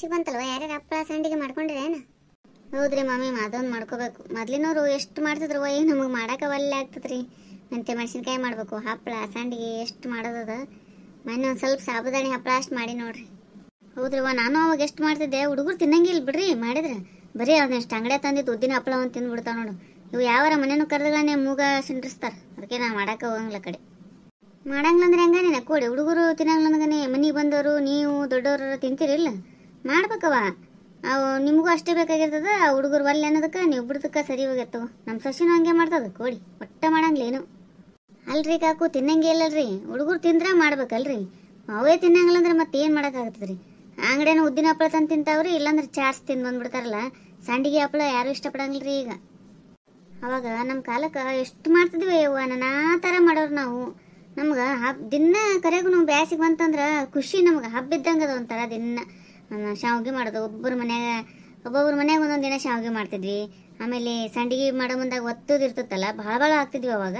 ಬ್ಯಾಸಿಗೆ ಬಂತಲ್ವ, ಯಾರ್ಯಾರು ಹಪ್ಪಳ ಸಂಡಿಗೆ ಮಾಡ್ಕೊಂಡಿರೇನು? ಹೌದ್ರಿ ಮಾಮಿ, ಅದೊಂದು ಮಾಡ್ಕೋಬೇಕು. ಮೊದ್ಲಿನವ್ರು ಎಷ್ಟು ಮಾಡ್ತಿದ್ರು, ಈಗ ನಮಗೆ ಮಾಡಕ್ಕೆ ಒಳ್ಳೆ ಆಗ್ತದ್ರಿ. ಮೆಂತ್ಯ ಮೆಣಸಿನ್ಕಾಯಿ ಮಾಡಬೇಕು, ಹಪ್ಪಳ ಸಂಡಿಗೆ ಎಷ್ಟು ಮಾಡೋದದ. ಮೊನ್ನೆ ಒಂದು ಸ್ವಲ್ಪ ಸಾಬುದಾಣಿ ಹಪ್ಪಳ ಅಷ್ಟು ಮಾಡಿ ನೋಡ್ರಿ. ಹೌದ್ರಿವ, ನಾನು ಅವಾಗ ಎಷ್ಟು ಮಾಡ್ತಿದ್ದೆ. ಹುಡುಗರು ತಿನ್ನಂಗಿಲ್ಲ ಬಿಡ್ರಿ ಮಾಡಿದ್ರೆ. ಬರೀ ಅದನ್ನೆಷ್ಟು ಅಂಗಡಿ ತಂದಿದ್ದು ಉದ್ದಿನ ಹಪ್ಪಳ ಒಂದು ತಿಂದ್ಬಿಡ್ತಾವ ನೋಡು. ಇವು ಯಾವಾರ ಮನೇನು ಕರೆದಗಳನ್ನೇ ಮೂಗ ಸಿಂಡ್ರಿಸ್ತಾರೆ. ಅದಕ್ಕೆ ನಾನು ಮಾಡಕ್ಕೆ ಹೋಗಂಗಿಲ್ಲ ಕಡೆ. ಮಾಡಂಗಿಲ್ಲ ಅಂದ್ರೆ ಹೆಂಗಾನೆ ಕೊಡಿ, ಹುಡುಗರು ತಿನ್ನಂಗಿಲ್ಲಂದ್ರೆ ಮನೆಗೆ ಬಂದವರು ನೀವು ದೊಡ್ಡವರು ತಿಂತೀರಿಲ್ಲ, ಮಾಡ್ಬೇಕವ. ಅವು ನಿಮಗೂ ಅಷ್ಟೇ ಬೇಕಾಗಿರ್ತದ. ಆ ಹುಡುಗರು ಒಲ್ಲೆ ಅನ್ನೋದಕ್ಕೆ ನೀವು ಬಿಡ್ದಕ್ಕೆ ಸರಿ ಹೋಗಿರ್ತವ. ನಮ್ಮ ಸೊಸಿನೂ ಹಂಗೆ ಮಾಡ್ತದ ಕೋಡಿ, ಒಟ್ಟ ಮಾಡಂಗಿಲ್ಲೇನು. ಅಲ್ರಿ ಕಾಕು, ತಿನ್ನಂಗೆ ಇಲ್ಲಲ್ರಿ. ಹುಡುಗರು ತಿಂದ್ರೆ ಮಾಡ್ಬೇಕಲ್ರಿ. ಅವೇ ತಿನ್ನಂಗಿಲ್ಲ ಅಂದ್ರೆ ಮತ್ತೆ ಏನು ಮಾಡೋಕ್ಕಾಗತ್ತದ್ರಿ. ಅಂಗಡಿನ ಉದ್ದಿನ ಹಪ್ಪಳ ತಂದು ತಿಂತಾವ್ರಿ, ಇಲ್ಲಾಂದ್ರೆ ಚಾಟ್ಸ್ ತಿಂದು ಬಂದ್ಬಿಡ್ತಾರಲ್ಲ. ಸಂಡಿಗೆ ಹಪ್ಪಳ ಯಾರು ಇಷ್ಟಪಡಂಗಿಲ್ರಿ ಈಗ. ಅವಾಗ ನಮ್ಮ ಕಾಲಕ್ಕೆ ಎಷ್ಟು ಮಾಡ್ತಿದ್ವಿ ಯವ್ವ, ನಾನಾ ಥರ ಮಾಡೋರು ನಾವು. ನಮ್ಗೆ ದಿನ ಕರೆಗೂ ನಾವು ಬ್ಯಾಸಿಗೆ ಬಂತಂದ್ರೆ ಖುಷಿ, ನಮ್ಗೆ ಹಬ್ಬ ಇದ್ದಂಗೆ ಅದು ಒಂಥರ. ದಿನ ಶಾವಿಗೆ ಮಾಡೋದು, ಒಬ್ಬೊಬ್ಬರ ಮನ್ಯಾಗ ಒಂದೊಂದು ದಿನ ಶಾವಿಗೆ ಮಾಡ್ತಿದ್ವಿ. ಆಮೇಲೆ ಸಂಡಿಗೆ ಮಾಡೋ ಮುಂದಾಗ ಒತ್ತುದು ಇರ್ತತ್ತಲ್ಲ, ಭಾಳ ಆಗ್ತಿದ್ವಿ ಅವಾಗ.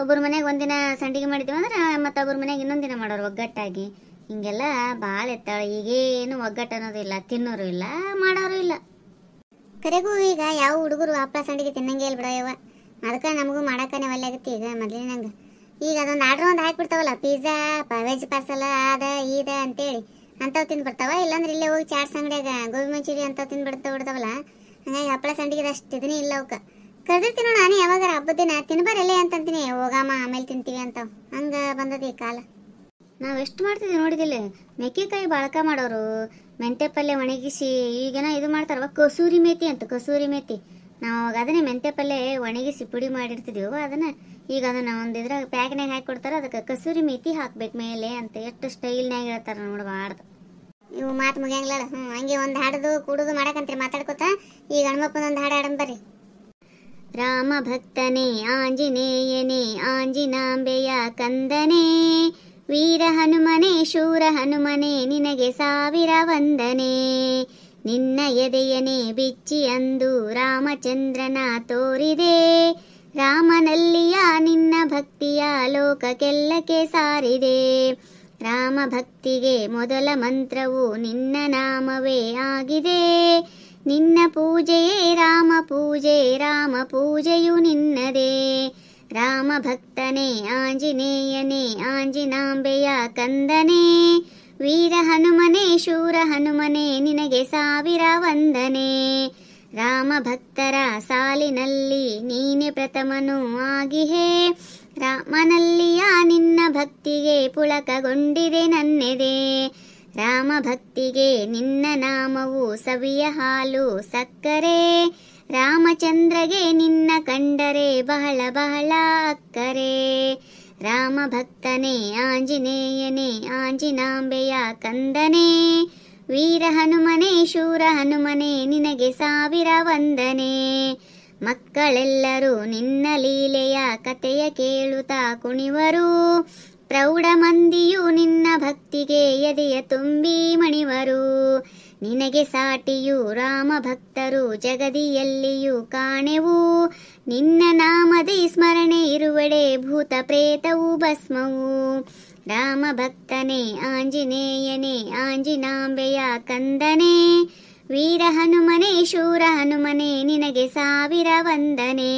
ಒಬ್ಬರ ಮನೆಗೆ ಒಂದಿನ ಸಂಡಿಗೆ ಮಾಡಿದ್ವಿ ಅಂದ್ರೆ ಮತ್ತೊಬ್ಬರ ಮನೆಗೆ ಇನ್ನೊಂದು ದಿನ ಮಾಡೋರು ಒಗ್ಗಟ್ಟಾಗಿ. ಹಿಂಗೆಲ್ಲ ಭಾಳ ಎತ್ತಾಳ. ಈಗೇನು ಒಗ್ಗಟ್ಟು ಅನ್ನೋದು ಇಲ್ಲ, ತಿನ್ನೋರು ಇಲ್ಲ, ಮಾಡೋರು ಇಲ್ಲ. ಕರೆಗೂ ಈಗ ಯಾವ ಹುಡುಗರು ಹಪ್ಪಳ ಸಂಡಿಗೆ ತಿನ್ನಂಗೆ ಇಲ್ಲ ಬಿಡಯವ್ವ. ಅದಕ್ಕೆ ನಮಗೂ ಮಾಡಕ್ಕನೆ ಒಳ್ಳೆ ಆಗುತ್ತೆ ಈಗ ಮೊದಲಿನಂಗೆ. ಈಗ ಅದೊಂದು ಆರ್ಡ್ರ್ ಒಂದು ಹಾಕಿಬಿಡ್ತಾವಲ್ಲ, ಪಿಜ್ಜಾ, ವೆಜ್ ಪಾರ್ಸಲ್ ಅದ ಇದ ಅಂತೇಳಿ ಅಂಥವು ತಿಂದು ಬರ್ತಾವ. ಇಲ್ಲಾಂದ್ರೆ ಇಲ್ಲೇ ಹೋಗಿ ಚಾಟ್ಸ್ ಅಂಗಡಿಯಾಗ ಗೋಬಿ ಮಂಚೂರಿ ಅಂತ ಬಿಡ್ತಾವಲ್ಲ. ಹಂಗಾಗಿ ಹಪ್ಪಳ ಸಂಡಿಗೆ ಅಷ್ಟು ಇದನ್ನೇ ಇಲ್ಲ ಅವಕ್ಕೆ. ಕರೆದಿರ್ತೀನಿ ನೋಡು ನಾನು ಯಾವಾಗ ಹಬ್ಬದ ದಿನ, ತಿನ್ಬಾರಲ್ಲೇ ಅಂತಂತೀನಿ. ಹೋಗಮ್ಮ ಆಮೇಲೆ ತಿಂತೀವಿ ಅಂತ. ಹಂಗೆ ಬಂದದ ಈ ಕಾಲ. ನಾವು ಎಷ್ಟು ಮಾಡ್ತಿದ್ವಿ ನೋಡಿದಿಲ್ಲ. ಮೆಕ್ಕೆಕಾಯಿ ಬಾಳಕ ಮಾಡೋರು, ಮೆಂತ್ಯ ಪಲ್ಯ ಒಣಗಿಸಿ. ಈಗೇನ ಇದು ಮಾಡ್ತಾರವ ಕಸೂರಿ ಮೇಥಿ ಅಂತ, ಕಸೂರಿ ಮೇಥಿ. ನಾವು ಅವಾಗ ಅದನ್ನೇ ಮೆಂತ್ಯ ಪಲ್ಯ ಒಣಗಿಸಿ ಪುಡಿ ಮಾಡಿರ್ತಿದ್ವಿ. ಅದನ್ನು ಈಗ ಅದನ್ನು ಒಂದು ಇದ್ರಾಗ ಪ್ಯಾಕ್ನಾಗ ಹಾಕಿ ಕೊಡ್ತಾರೆ. ಅದಕ್ಕೆ ಕಸೂರಿ ಮೇಥಿ ಹಾಕ್ಬೇಕು ಮೇಲೆ ಅಂತ. ಎಷ್ಟು ಸ್ಟೈಲ್ನಾಗ ಹೇಳ್ತಾರೆ ನೋಡಬಾರ್ದು. ಇವು ಮಾತು ಮುಗಿಯಂಗಿಲ್ಲ. ಹಂಗೆ ಒಂದು ಹಾಡೋದು ಕೂಡೋದು ಮಾಡಕಂತ್ರಿ ಮಾತಾಡ್ಕೊತ. ಈಗ ಹನುಮಪ್ಪನೊಂದು ಹಾಡು ಹಾಡನ್ ಬರ್ರಿ. ರಾಮ ಭಕ್ತನೇ ಆಂಜನೇಯನೇ, ಆಂಜಿನಾಂಬೆಯ ಕಂದನೇ, ವೀರ ಹನುಮನೆ ಶೂರ ಹನುಮನೆ, ನಿನಗೆ ಸಾವಿರ ವಂದನೆ. ನಿನ್ನ ಎದೆಯನೇ ಬಿಚ್ಚಿ ಅಂದು ರಾಮಚಂದ್ರನ ತೋರಿದೆ, ರಾಮನಲ್ಲಿಯ ನಿನ್ನ ಭಕ್ತಿಯ ಲೋಕಕ್ಕೆಲ್ಲಕ್ಕೆ ಸಾರಿದೆ. ರಾಮ ಭಕ್ತಿಗೆ ಮೊದಲ ಮಂತ್ರವು ನಿನ್ನ ನಾಮವೇ ಆಗಿದೆ. ನಿನ್ನ ಪೂಜೆಯೇ ರಾಮ ಪೂಜೆ, ರಾಮ ಪೂಜೆಯು ನಿನ್ನದೇ. ರಾಮ ಭಕ್ತನೇ ಆಂಜನೇಯನೇ, ಆಂಜಿನಾಂಬೆಯ ಕಂದನೇ, ವೀರ ಹನುಮನೆ ಶೂರ ಹನುಮನೆ, ನಿನಗೆ ಸಾವಿರ ವಂದನೆ. ರಾಮ ಭಕ್ತರ ಸಾಲಿನಲ್ಲಿ ನೀನೆ ಪ್ರಥಮನು ಆಗಿಹೇ, ರಾಮನಲ್ಲಿಯ ನಿನ್ನ ಭಕ್ತಿಗೆ ಪುಳಕಗೊಂಡಿದೆ ನನ್ನೆದೆ. ರಾಮ ಭಕ್ತಿಗೆ ನಿನ್ನ ನಾಮವು ಸವಿಯ ಹಾಲು ಸಕ್ಕರೆ, ರಾಮಚಂದ್ರಗೆ ನಿನ್ನ ಕಂಡರೆ ಬಹಳ ಬಹಳ ಅಕ್ಕರೆ. ರಾಮ ಭಕ್ತನೇ ಆಂಜನೇಯನೇ, ಆಂಜಿನಾಂಬೆಯ ಕಂದನೇ, ವೀರ ಹನುಮನೆ ಶೂರ ಹನುಮನೆ, ನಿನಗೆ ಸಾವಿರ ವಂದನೆ. ಮಕ್ಕಳೆಲ್ಲರೂ ನಿನ್ನ ಲೀಲೆಯ ಕತೆಯ ಕೇಳುತ್ತಾ ಕುಣಿವರು, ಪ್ರೌಢ ಮಂದಿಯು ನಿನ್ನ ಭಕ್ತಿಗೆ ಎದೆಯ ತುಂಬಿ ಮಣಿವರು. ನಿನಗೆ ಸಾಟಿಯು ರಾಮ ಭಕ್ತರು ಜಗದಿಯಲ್ಲಿಯೂ ಕಾಣೆವು, ನಿನ್ನ ನಾಮದಿ ಸ್ಮರಣೆ ಇರುವೆಡೆ ಭೂತ ಪ್ರೇತವು ಭಸ್ಮವು. ರಾಮ ಭಕ್ತನೇ ಆಂಜನೇಯನೇ, ಆಂಜಿನಾಂಬೆಯ ಕಂದನೇ, ವೀರ ಹನುಮನೆ ಶೂರ ಹನುಮನೆ, ನಿನಗೆ ಸಾವಿರ ವಂದನೆ.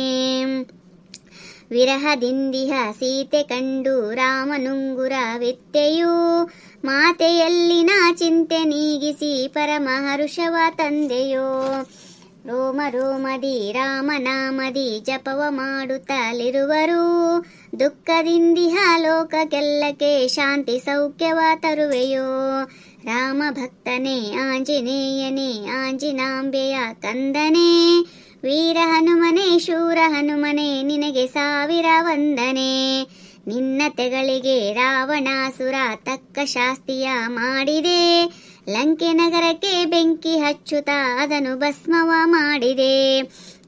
ವಿರಹದಿಂದಿಹ ಸೀತೆ ಕಂಡು ರಾಮನುಂಗುರ ವಿತ್ತೆಯು, ಮಾತೆಯಲ್ಲಿನ ಚಿಂತೆ ನೀಗಿಸಿ ಪರಮ ಹರುಷವ ತಂದೆಯೋ. ರೋಮ ರೋಮದಿ ರಾಮನಾಮದಿ ಜಪವ ಮಾಡುತ್ತಲಿರುವರು, ದುಃಖದಿಂದಿಹ ಲೋಕಕ್ಕೆಲ್ಲಕ್ಕೆ ಶಾಂತಿ ಸೌಖ್ಯವ ತರುವೆಯೋ. ರಾಮ ಭಕ್ತನೇ ಆಂಜನೇಯನೇ, ಆಂಜಿನಾಂಬೆಯ ಕಂದನೇ, ವೀರ ಹನುಮನೆ ಶೂರ ಹನುಮನೆ, ನಿನಗೆ ಸಾವಿರ ವಂದನೆ. ನಿನ್ನ ತೆಗಳಿಗೆ ರಾವಣಾಸುರ ತಕ್ಕ ಶಾಸ್ತಿಯ ಮಾಡಿದೆ, ಲಂಕೆ ನಗರಕ್ಕೆ ಬೆಂಕಿ ಹಚ್ಚುತ್ತಾ ಅದನ್ನು ಭಸ್ಮವ ಮಾಡಿದೆ.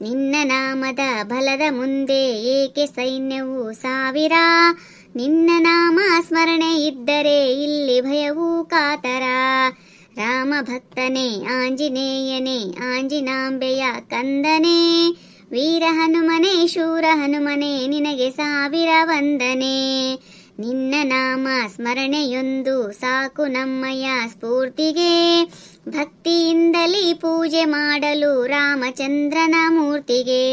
ನಿನ್ನ ನಾಮದ ಬಲದ ಮುಂದೆ ಏಕೆ ಸೈನ್ಯವು ಸಾವಿರ, ನಿನ್ನ ನಾಮ ಸ್ಮರಣೆ ಇದ್ದರೆ ಇಲ್ಲಿ ಭಯವೂ ಕಾತರ. ರಾಮ ಭಕ್ತನೇ ಆಂಜನೇಯನೇ, ಆಂಜಿನಾಂಬೆಯ ಕಂದನೇ, ವೀರ ಹನುಮನೆ ಶೂರ ಹನುಮನೆ, ನಿನಗೆ ಸಾವಿರ ವಂದನೆ. ನಿನ್ನ ನಾಮ ಸ್ಮರಣೆಯೊಂದು ಸಾಕು ನಮ್ಮಯ ಸ್ಫೂರ್ತಿಗೆ, ಭಕ್ತಿಯಿಂದಲೇ ಪೂಜೆ ಮಾಡಲು ರಾಮಚಂದ್ರನ ಮೂರ್ತಿಗೆ.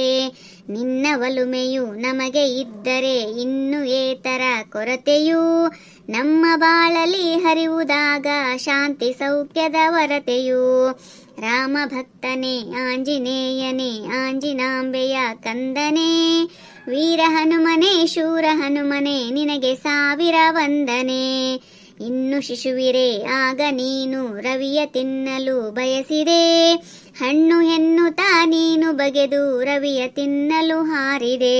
ನಿನ್ನ ಒಲುಮೆಯು ನಮಗೆ ಇದ್ದರೆ ಇನ್ನು ಏತರ ಕೊರತೆಯು, ನಮ್ಮ ಬಾಳಲಿ ಹರಿವುದಾಗ ಶಾಂತಿ ಸೌಖ್ಯದ ವರತೆಯು. ರಾಮ ಭಕ್ತನೇ ಆಂಜನೇಯನೇ ಆಂಜಿನಾಂಬೆಯ ಕಂದನೇ, ವೀರ ಹನುಮನೆ ಶೂರ ಹನುಮನೆ ನಿನಗೆ ಸಾವಿರ ವಂದನೆ. ಇನ್ನು ಶಿಶುವಿರೆ ಆಗ ನೀನು ರವಿಯ ತಿನ್ನಲು ಬಯಸಿದೆ, ಹಣ್ಣು ಎನ್ನುತ್ತಾ ನೀನು ಬಗೆದು ರವಿಯ ತಿನ್ನಲು ಹಾರಿದೆ.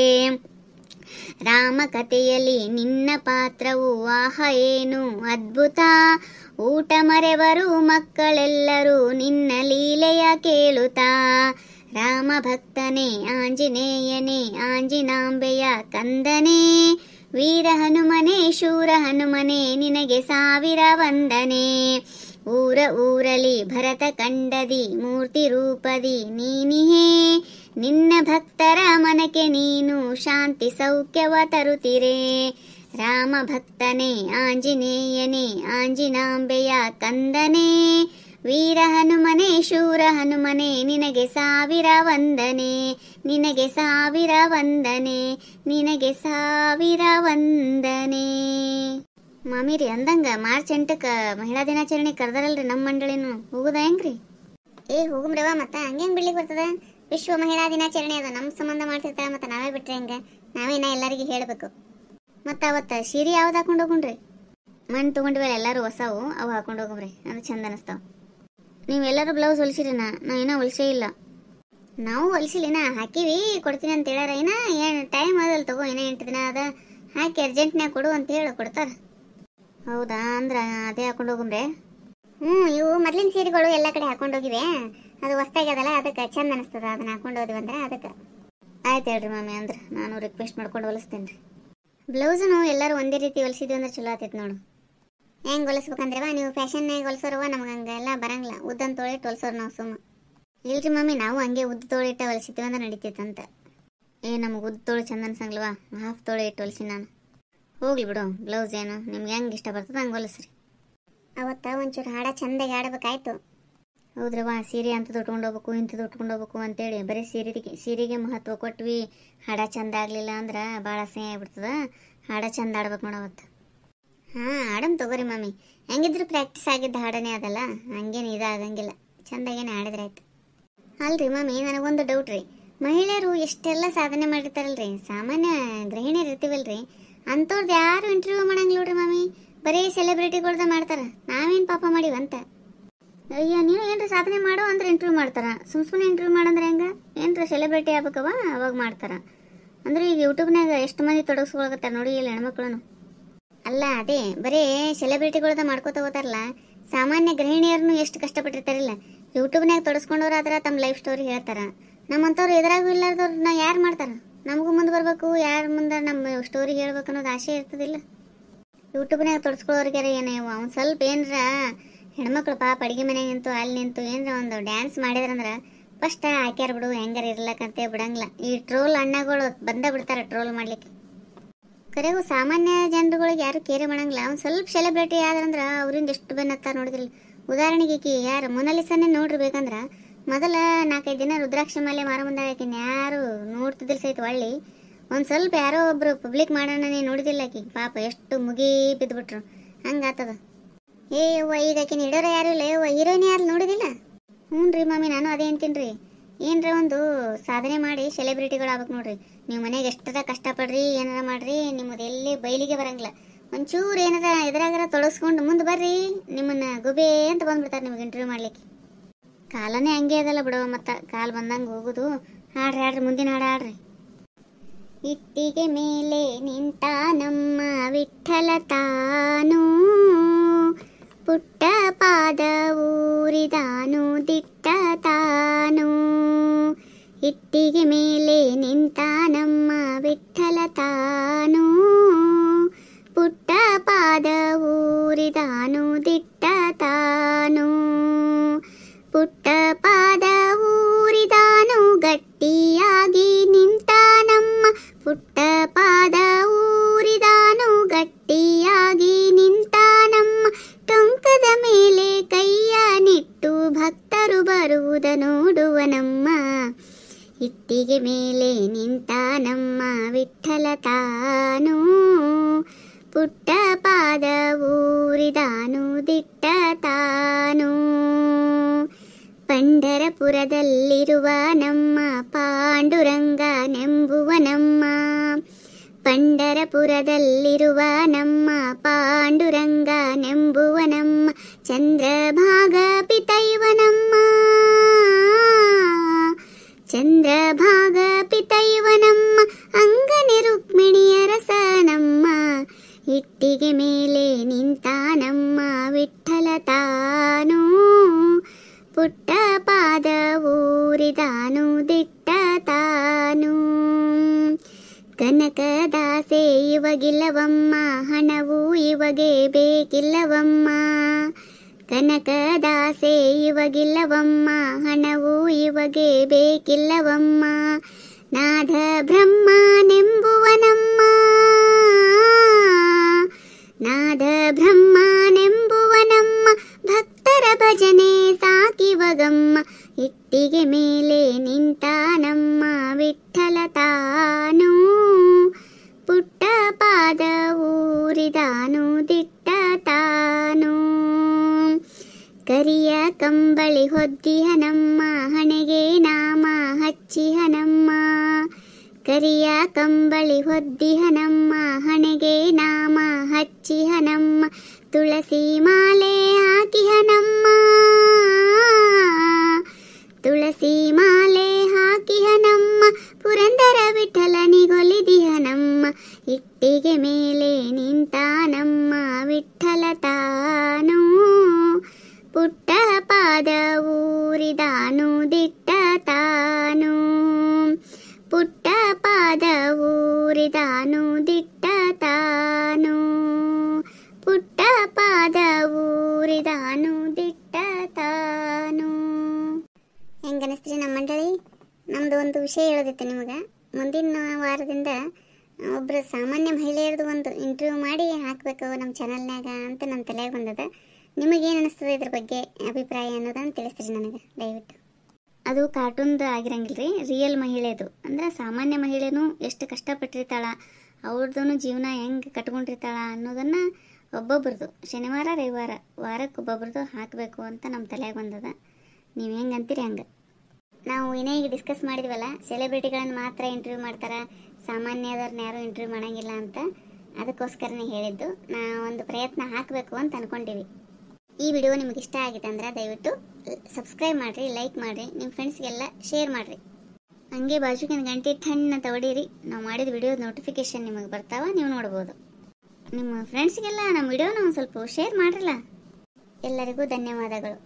ರಾಮ ಕಥೆಯಲ್ಲಿ ನಿನ್ನ ಪಾತ್ರವು ಆಹ ಏನು ಅದ್ಭುತ, ಊಟ ಮರೆವರು ಮಕ್ಕಳೆಲ್ಲರೂ ನಿನ್ನ ಲೀಲೆಯ ಕೇಳುತ್ತಾ. ರಾಮ ಭಕ್ತನೇ ಆಂಜನೇಯನೇ ಆಂಜಿನಾಂಬೆಯ ಕಂದನೇ, ವೀರ ಹನುಮನೆ ಶೂರ ಹನುಮನೆ ನಿನಗೆ ಸಾವಿರ ವಂದನೆ. ಊರ ಊರಲಿ ಭರತ ಕಂಡದಿ ಮೂರ್ತಿ ರೂಪದಿ ನೀನಿಹೇ, ನಿನ್ನ ಭಕ್ತರ ಮನಕ್ಕೆ ನೀನು ಶಾಂತಿ ಸೌಖ್ಯವ ತರುತ್ತಿರೆ. ರಾಮ ಭಕ್ತನೇ ಆಂಜನೇಯನೇ ಆಂಜಿನಾಂಬೆಯ ಕಂದನೇ, ವೀರ ಹನುಮನೆ ಶೂರ ಹನುಮನೆ ನಿನಗೆ ಸಾವಿರ ವಂದನೆ, ನಿನಗೆ ಸಾವಿರ ವಂದನೆ, ನಿನಗೆ ಸಾವಿರ ವಂದನೆ. ಮಾಮಿರಿ ಅಂದಂಗ ಮಾರ್ಚ್ 8ಕ್ಕೆ ಮಹಿಳಾ ದಿನಾಚರಣೆ ಕರೆದಾರಲ್ರಿ ನಮ್ಮ ಮಂಡಳಿನೂ, ಹೋಗುದ ಹೆಂಗ್ರಿ? ಹೋಗುಮ್ರವ, ಮತ್ತ ಹಂಗೇನ್ ಬಿಡ್ಲಿಕ್ಕೆ ಬರ್ತದ? ವಿಶ್ವ ಮಹಿಳಾ ದಿನಾಚರಣೆ ಅದು ನಮ್ಮ ಸಂಬಂಧ ಮಾಡ್ತಿರ್ತಾರ, ಮತ್ತೆ ನಾವೇ ಬಿಟ್ರೆ ಹೆಂಗ? ನಾವೇನ ಎಲ್ಲರಿಗೂ ಹೇಳ್ಬೇಕು. ಮತ್ತ ಅವತ್ತ ಸೀರೆ ಯಾವ್ದು ಹಾಕೊಂಡು ಹೋಗುಣ್ರಿ? ಮಣ್ಣು ತಗೊಂಡಿವಲ್ಲ ಎಲ್ಲರೂ ಹೊಸವು, ಅವು ಹಾಕೊಂಡು ಹೋಗಮ್ರಿ, ಅದು ಚಂದ ಅನಿಸ್ತಾವ. ನೀವೆಲ್ಲರೂ ಬ್ಲೌಸ್ ಹೊಲಿಸಿರಿನ? ನಾ ಏನೋ ಹೊಲಿಸೇ ಇಲ್ಲ. ನಾವು ಹೊಲಿಸಿಲಿನ, ಹಾಕಿವಿ ಕೊಡ್ತೀನಿ ಅಂತ ಹೇಳ್ಯಾರ. ಏನು ಟೈಮ್ ಅದಲ್ಲ ತಗೋ, 8 ದಿನ ಅದ, ಹಾಕಿ ಅರ್ಜೆಂಟ್ನ್ಯಾಗ ಕೊಡು ಅಂತ ಹೇಳಿ ಕೊಡ್ತಾರ. ಹೌದಾ? ಅಂದ್ರ ಅದೇ ಹಾಕೊಂಡು ಹೋಗಮ್ರೆ. ಇವು ಮೊದ್ಲಿನ ಸೀರೆಗಳು ಎಲ್ಲ ಕಡೆ ಹಾಕೊಂಡೋಗಿವೆ, ಅದು ಹೊಸ್ತಾಗ್ಯದಲ್ಲ ಅದಕ್ಕೆ ಚಂದ ಅನಿಸ್ತದ, ಅದನ್ನ ಹಾಕೊಂಡು ಹೋದ್ವಿ ಅಂದ್ರೆ ಅದಕ್ಕೆ. ಆಯ್ತು ಹೇಳ್ರಿ ಮಾಮಿ, ಅಂದ್ರೆ ನಾನು ರಿಕ್ವೆಸ್ಟ್ ಮಾಡ್ಕೊಂಡು ಹೊಲಿಸ್ತೇನೆ ರೀ. ಬ್ಲೌಸನು ಎಲ್ಲರೂ ಒಂದೇ ರೀತಿ ಹೊಲಿಸಿದ್ವಿ ಅಂದ್ರೆ ಚಲೋ ಆತೈತೆ ನೋಡು. ಹೆಂಗೆ ಹೊಲಿಸ್ಬೇಕಂದ್ರವ ನೀವು ಫ್ಯಾಷನ್ನಾಗ ಹೊಲಿಸೋರವ, ನಮ್ಗೆ ಹಂಗೆಲ್ಲ ಬರಂಗಿಲ್ಲ. ಉದ್ದನ್ ತೊಳಿಟ್ಟು ಹೊಲಿಸೋರು ನಾವು ಸುಮ್ಮ. ಇಲ್ರಿ ಮಮ್ಮಿ, ನಾವು ಹಂಗೆ ಉದ್ದ ತೊಳಿಟ್ಟ ಹೊಲಿಸಿದ್ವಿ ಅಂದ್ರೆ ನಡೀತೈತಂತ. ನಮಗೆ ಉದ್ದ ತೊಳಿ ಚಂದ ಅನ್ಸಂಗ್ಲವಾ, ಹಾಫ್ ತೊಳಿ ಇಟ್ಟು ಹೊಲಿಸಿ ನಾನು. ಹೋಗ್ಲಿ ಬಿಡು, ಬ್ಲೌಸ್ ಏನು ನಿಮ್ಗೆ ಹೆಂಗೆ ಇಷ್ಟ ಬರ್ತದೆ ಹಂಗೆ ಹೊಲಿಸ್ರಿ. ಅವತ್ತ ಒಂಚೂರು ಹಾಡ ಚಂದಾಗಿ ಆಡಬೇಕಾಯ್ತು. ಹೌದ್ರವ, ಸೀರೆ ಅಂಥದ್ದು ಉಟ್ಕೊಂಡು ಹೋಗ್ಬೇಕು ಇಂಥದ್ದು ಉಟ್ಕೊಂಡು ಹೋಗ್ಬೇಕು ಅಂತೇಳಿ ಬರೀ ಸೀರೆಗೆ ಮಹತ್ವ ಕೊಟ್ವಿ. ಹಾಡ ಚಂದ ಆಗಲಿಲ್ಲ ಅಂದ್ರೆ ಭಾಳ ಅಸಹ್ಯ ಆಗ್ಬಿಡ್ತದ. ಹಾಡ ಚಂದ ಆಡ್ಬೇಕು ನೋಡವತ್ತು. ಆಡಮ್ ತಗೋರಿ ಮಮ್ಮಿ, ಹೆಂಗಿದ್ರು ಪ್ರಾಕ್ಟೀಸ್ ಆಗಿದ್ದ ಹಾಡನೇ ಅದಲ್ಲ, ಹಂಗೇನು ಇದಾಗಂಗಿಲ್ಲ, ಚಂದಾಗೇನೆ ಆಡಿದ್ರೆ ಆಯ್ತು. ಅಲ್ರಿ ಮಮ್ಮಿ, ನನಗೊಂದು ಡೌಟ್ ರೀ. ಮಹಿಳೆಯರು ಎಷ್ಟೆಲ್ಲ ಸಾಧನೆ ಮಾಡಿರ್ತಾರಲ್ರಿ, ಸಾಮಾನ್ಯ ಗೃಹಿಣಿಯರು ಇರ್ತೀವಲ್ರಿ, ಅಂಥವ್ರದ್ದು ಯಾರು ಇಂಟರ್ವ್ಯೂ ಮಾಡಂಗಿಲ್ಲ ನೋಡ್ರಿ ಮಮ್ಮಿ, ಬರೀ ಸೆಲೆಬ್ರಿಟಿಗಳ್ದ ಮಾಡ್ತಾರ. ನಾವೇನು ಪಾಪ ಮಾಡಿವಂತ? ಅಯ್ಯ, ನೀನು ಏನ್ರ ಸಾಧನೆ ಮಾಡೋ ಅಂದ್ರೆ ಇಂಟರ್ವ್ಯೂ ಮಾಡ್ತಾರ, ಸುಮ್ಮನೆ ಇಂಟರ್ವ್ಯೂ ಮಾಡಂದ್ರೆ ಹೆಂಗ? ಏನ್ರ ಸೆಲೆಬ್ರಿಟಿ ಆಗ್ಬೇಕವ ಅವಾಗ ಮಾಡ್ತಾರ. ಅಂದ್ರೆ ಈಗ ಯೂಟ್ಯೂಬ್ನಾಗ ಎಷ್ಟು ಮಂದಿ ತೊಡಗಿಸ್ಕೊಳಕತ್ತಾರ ನೋಡಿ, ಇಲ್ಲಿ ಹೆಣ್ಮಕ್ಳು. ಅಲ್ಲ ಅದೇ ಬರೀ ಸೆಲೆಬ್ರಿಟಿಗಳ್ದ ಮಾಡ್ಕೋತ ಹೋತಾರಲ್ಲ, ಸಾಮಾನ್ಯ ಗೃಹಿಣಿಯರ್ನು ಎಷ್ಟು ಕಷ್ಟಪಟ್ಟಿರ್ತಾರಿಲ್ಲ. ಯೂಟ್ಯೂಬ್ನಾಗ ತೊಡಸ್ಕೊಂಡವ್ರಾದ್ರ ತಮ್ಮ ಲೈಫ್ ಸ್ಟೋರಿ ಹೇಳ್ತಾರ. ನಮ್ಮಂಥವ್ರು ಎದುರಾಗೂ ಇಲ್ಲಾರ್ದವ್ರನ್ನ ಯಾರು ಮಾಡ್ತಾರ? ನಮಗೂ ಮುಂದೆ ಬರ್ಬೇಕು, ಯಾರ ಮುಂದೆ ನಮ್ಮ ಸ್ಟೋರಿ ಹೇಳ್ಬೇಕು ಅನ್ನೋದು ಆಸೆ ಇರ್ತದಿಲ್ಲ. ಯೂಟ್ಯೂಬ್ನಾಗ ತೊಡಸ್ಕೊಳ್ಳೋರ್ಗ್ಯಾರ ಏನೇವು ಅವ್ನು ಸ್ವಲ್ಪ ಏನರ ಹೆಣ್ಮಕ್ಳು ಪಾಪ ಅಡುಗೆ ಮನೆಗೆ ನಿಂತು ಅಲ್ಲಿ ನಿಂತು ಏನರ ಒಂದು ಡ್ಯಾನ್ಸ್ ಮಾಡಿದ್ರಂದ್ರೆ ಫಸ್ಟ್ ಹಾಕ್ಯಾರ ಬಿಡು, ಹೆಂಗಾರ ಇರ್ಲಕ್ಕಂತೆ ಬಿಡಂಗಿಲ್ಲ. ಈ ಟ್ರೋಲ್ ಅಣ್ಣಗಳು ಬಂದ ಬಿಡ್ತಾರೆ ಟ್ರೋಲ್ ಮಾಡ್ಲಿಕ್ಕೆ. ಕರೆಗೂ ಸಾಮಾನ್ಯ ಜನರುಗಳಿಗೆ ಯಾರು ಕೇರೆ ಮಾಡಂಗಿಲ್ಲ. ಅವ್ನು ಸ್ವಲ್ಪ ಸೆಲೆಬ್ರಿಟಿ ಆದ್ರಂದ್ರೆ ಅವರಿಂದ ಎಷ್ಟು ಬೆನ್ನತ್ತಾರ ನೋಡಿದ್ರಿ. ಉದಾಹರಣೆಗೆ ಈಕಿ ಯಾರು ಮೊನಾಲಿಸಾನೇ ನೋಡ್ರಿ, ಬೇಕಂದ್ರೆ ಮೊದಲ 4-5 ದಿನ ರುದ್ರಾಕ್ಷಿ ಮಾಲೆ ಮಾರ ಮುಂದಾಗ ಆಕಿನ ಯಾರು ನೋಡ್ತಿದ್ದಿಲ್ಲ ಸಹಿತ. ಒಳ್ಳಿ ಒಂದು ಸ್ವಲ್ಪ ಯಾರೋ ಒಬ್ರು ಪಬ್ಲಿಕ್ ಮಾಡೋಣ ನೋಡಿದಿಲ್ಲ ಆಕಿ, ಪಾಪ ಎಷ್ಟು ಮುಗಿ ಬಿದ್ದುಬಿಟ್ರು. ಹಂಗಾತದ. ಅವ್ವ, ಈಗ ಆಕಿನ ಹಿಡೋರ ಯಾರು ಇಲ್ಲ, ಹೀರೋಯಿನ್ ಯಾರು ನೋಡಿದಿಲ್ಲ? ಹ್ಞೂ ರೀ ಮಮ್ಮಿ, ನಾನು ಅದೇ ಅಂತೀನಿ ರೀ. ಏನರ ಒಂದು ಸಾಧನೆ ಮಾಡಿ ಸೆಲೆಬ್ರಿಟಿಗಳು ಆಗ್ಬೇಕು ನೋಡ್ರಿ. ನೀವು ಮನೆಗೆ ಎಷ್ಟರ ಕಷ್ಟಪಡ್ರಿ, ಏನಾರ ಮಾಡ್ರಿ, ನಿಮ್ಮದು ಎಲ್ಲಿ ಬಯಲಿಗೆ ಬರಂಗಿಲ್ಲ. ಒಂಚೂರು ಏನಾರ ಎದುರಾಗಾರ ತೊಳಸ್ಕೊಂಡು ಮುಂದೆ ಬರ್ರಿ, ನಿಮ್ಮನ್ನ ಗುಬೆ ಅಂತ ಬಂದ್ಬಿಡ್ತಾರೆ ನಿಮ್ಗೆ ಇಂಟರ್ವ್ಯೂ ಮಾಡ್ಲಿಕ್ಕೆ. ಕಾಲನೇ ಹಂಗೆ ಅದಲ್ಲ ಬಿಡೋ, ಮತ್ತು ಕಾಲು ಬಂದಂಗೆ ಹೋಗುದು. ಹಾಡ್ರಿ ಮುಂದಿನ ಹಾಡು ಹಾಡ್ರಿ. ಇಟ್ಟಿಗೆ ಮೇಲೆ ನಿಂತ ನಮ್ಮ ವಿಠಲ ತಾನು, ಪುಟ್ಟ ಪಾದ ಊರಿದಾನು ದಿಟ್ಟ ತಾನು. ಇಟ್ಟಿಗೆ ಮೇಲೆ ನಿಂತ ನಮ್ಮ ವಿಠಲ ತಾನು, ಪುಟ್ಟ ಪಾದ ಊರಿದಾನು ದಿಟ್ಟ ತಾನು. ಪುಟ್ಟ ಪಾದ ಊರಿದಾನು ಗಟ್ಟಿಯಾಗಿ ನಿಂತ ನಮ್ಮ, ಪುಟ್ಟ ಪಾದ ಊರಿದಾನು ಗಟ್ಟಿ ವಿಠಲ ತಾನು ಪುಟ್ಟ ಪಾದ ಊರಿದಾನು ದಿಟ್ಟ ತಾನು ಪಂಢರಪುರದಲ್ಲಿರುವ ನಮ್ಮ ಪಾಂಡುರಂಗನೆಂಬುವ ನಮ್ಮ ಪಂಢರಪುರದಲ್ಲಿರುವ ನಮ್ಮ ಪಾಂಡುರಂಗನೆಂಬುವ ನಮ್ಮ ಚಂದ್ರಭಾಗ ಪಿತೈವ ನಮ್ಮ ಚಂದ್ರಭಾಗ ಪಿತೈವ ನಮ್ಮ ಅಂಗನೆ ರುಕ್ಮಿಣಿಯ ರಸ ನಮ್ಮ ಇಟ್ಟಿಗೆ ಮೇಲೆ ನಿಂತ ನಮ್ಮ ವಿಠಲ ತಾನು ಪುಟ್ಟ ಪಾದ ಊರಿದಾನು ದಿಟ್ಟ ತಾನು ಕನಕದಾಸೆ ಇವಗಿಲ್ಲವಮ್ಮ ಹಣವು ಇವಗೆ ಬೇಕಿಲ್ಲವಮ್ಮ ಕನಕದಾಸೆ ಇವಗಿಲ್ಲವಮ್ಮ ಹಣವು ಇವಗೆ ಬೇಕಿಲ್ಲವಮ್ಮ ನಾದ ಬ್ರಹ್ಮನೆಂಬುವ ನಮ್ಮ ನಾದ ಬ್ರಹ್ಮನೆಂಬುವ ನಮ್ಮ ಭಕ್ತರ ಭಜನೆ ಸಾಕಿವಗಮ್ಮ ಇಟ್ಟಿಗೆ ಮೇಲೆ ನಿಂತ ನಮ್ಮ ವಿಠಲ ತಾನು ಪುಟ್ಟ ಪಾದ ಊರಿದಾನು ದಿಟ್ಟ ತಾನು ಕರಿಯ ಕಂಬಳಿ ಹೊದ್ದಿಹ ನಮ್ಮ ಹಣೆಗೆ ನಾಮ ಹಚ್ಚಿಹ ನಮ್ಮ ಕರಿಯ ಕಂಬಳಿ ಹೊದ್ದಿಹ ನಮ್ಮ ಹಣೆಗೆ ನಾಮ ಹಚ್ಚಿಹ ನಮ್ಮ ತುಳಸಿ ಮಾಲೆ ಹಾಕಿಹ ನಮ್ಮ ತುಳಸಿ ಮಾಲೆ ಹಾಕಿಹ ನಮ್ಮ ಪುರಂದರ ವಿಠಲನಿಗೊಲಿದಿಹ ನಮ್ಮ ಇಟ್ಟಿಗೆ ಮೇಲೆ ನಿಂತ ನಮ್ಮ ವಿಠಲ ತಾನು ಪುಟ್ಟ ಪಾದ ಊರಿದಾನು ದಿಟ್ಟ ತಾನು ಪುಟ್ಟ ಪಾದ ಊರಿದಾನು ದಿಟ್ಟ ತಾನು ಪುಟ್ಟ ಪಾದ ಊರಿದಾನು ದಿಟ್ಟ ತಾನು. ಹೆಂಗನಿಸ್ತ್ರಿ ನಮ್ಮ ಮಂಡಳಿ? ನಮ್ದು ಒಂದು ವಿಷಯ ಹೇಳೋದಿತ್ತು ನಿಮಗೆ. ಮುಂದಿನ ವಾರದಿಂದ ಒಬ್ಬರು ಸಾಮಾನ್ಯ ಮಹಿಳೆಯರದು ಒಂದು ಇಂಟರ್ವ್ಯೂ ಮಾಡಿ ಹಾಕಬೇಕು ನಮ್ಮ ಚಾನಲ್ನಾಗ ಅಂತ ನನ್ನ ತಲೆಗೆ ಬಂದದ. ನಿಮಗೇನು ಅನಿಸ್ತದೆ ಇದ್ರ ಬಗ್ಗೆ ಅಭಿಪ್ರಾಯ ಅನ್ನೋದನ್ನು ತಿಳಿಸ್ರಿ ನನಗೆ ದಯವಿಟ್ಟು. ಅದು ಕಾರ್ಟೂನ್ದು ಆಗಿರಂಗಿಲ್ಲ ರೀ, ರಿಯಲ್ ಮಹಿಳೆದು. ಅಂದ್ರೆ ಸಾಮಾನ್ಯ ಮಹಿಳೆನೂ ಎಷ್ಟು ಕಷ್ಟಪಟ್ಟಿರ್ತಾಳ, ಅವ್ರದ್ದು ಜೀವನ ಹೆಂಗೆ ಕಟ್ಕೊಂಡಿರ್ತಾಳ ಅನ್ನೋದನ್ನು ಒಬ್ಬೊಬ್ರದ್ದು ಶನಿವಾರ ರವಿವಾರ ವಾರಕ್ಕೊಬ್ಬೊಬ್ರದ್ದು ಹಾಕಬೇಕು ಅಂತ ನಮ್ಮ ತಲೆಗೆ ಬಂದದ. ನೀವು ಹೆಂಗೆ ಅಂತೀರಿ ಹಂಗೆ. ನಾವು ಏನೇ ಈಗ ಡಿಸ್ಕಸ್ ಮಾಡಿದ್ವಲ್ಲ, ಸೆಲೆಬ್ರಿಟಿಗಳನ್ನು ಮಾತ್ರ ಇಂಟರ್ವ್ಯೂ ಮಾಡ್ತಾರೆ, ಸಾಮಾನ್ಯದವ್ರನ್ನ ಯಾರೂ ಇಂಟರ್ವ್ಯೂ ಮಾಡೋಂಗಿಲ್ಲ ಅಂತ. ಅದಕ್ಕೋಸ್ಕರನೇ ಹೇಳಿದ್ದು. ಒಂದು ಪ್ರಯತ್ನ ಹಾಕಬೇಕು ಅಂತ ಅಂದ್ಕೊಂಡಿವಿ. ಈ ವಿಡಿಯೋ ನಿಮಗೆ ಇಷ್ಟ ಆಗಿದೆ ಅಂದ್ರೆ ದಯವಿಟ್ಟು ಸಬ್ಸ್ಕ್ರೈಬ್ ಮಾಡಿರಿ, ಲೈಕ್ ಮಾಡಿರಿ, ನಿಮ್ಮ ಫ್ರೆಂಡ್ಸ್ಗೆಲ್ಲ ಶೇರ್ ಮಾಡಿರಿ. ಹಂಗೆ ಬಾಜುಕಿನ ಗಂಟೆ ಟಣ್ಣ ತಗೊಡಿರಿ. ನಾವು ಮಾಡಿದ ವಿಡಿಯೋದ ನೋಟಿಫಿಕೇಶನ್ ನಿಮಗೆ ಬರ್ತಾವ, ನೀವು ನೋಡ್ಬೋದು. ನಿಮ್ಮ ಫ್ರೆಂಡ್ಸ್ಗೆಲ್ಲ ನಮ್ಮ ವಿಡಿಯೋನ ಒಂದು ಸ್ವಲ್ಪ ಶೇರ್ ಮಾಡಿರಲ್ಲ. ಎಲ್ಲರಿಗೂ ಧನ್ಯವಾದಗಳು.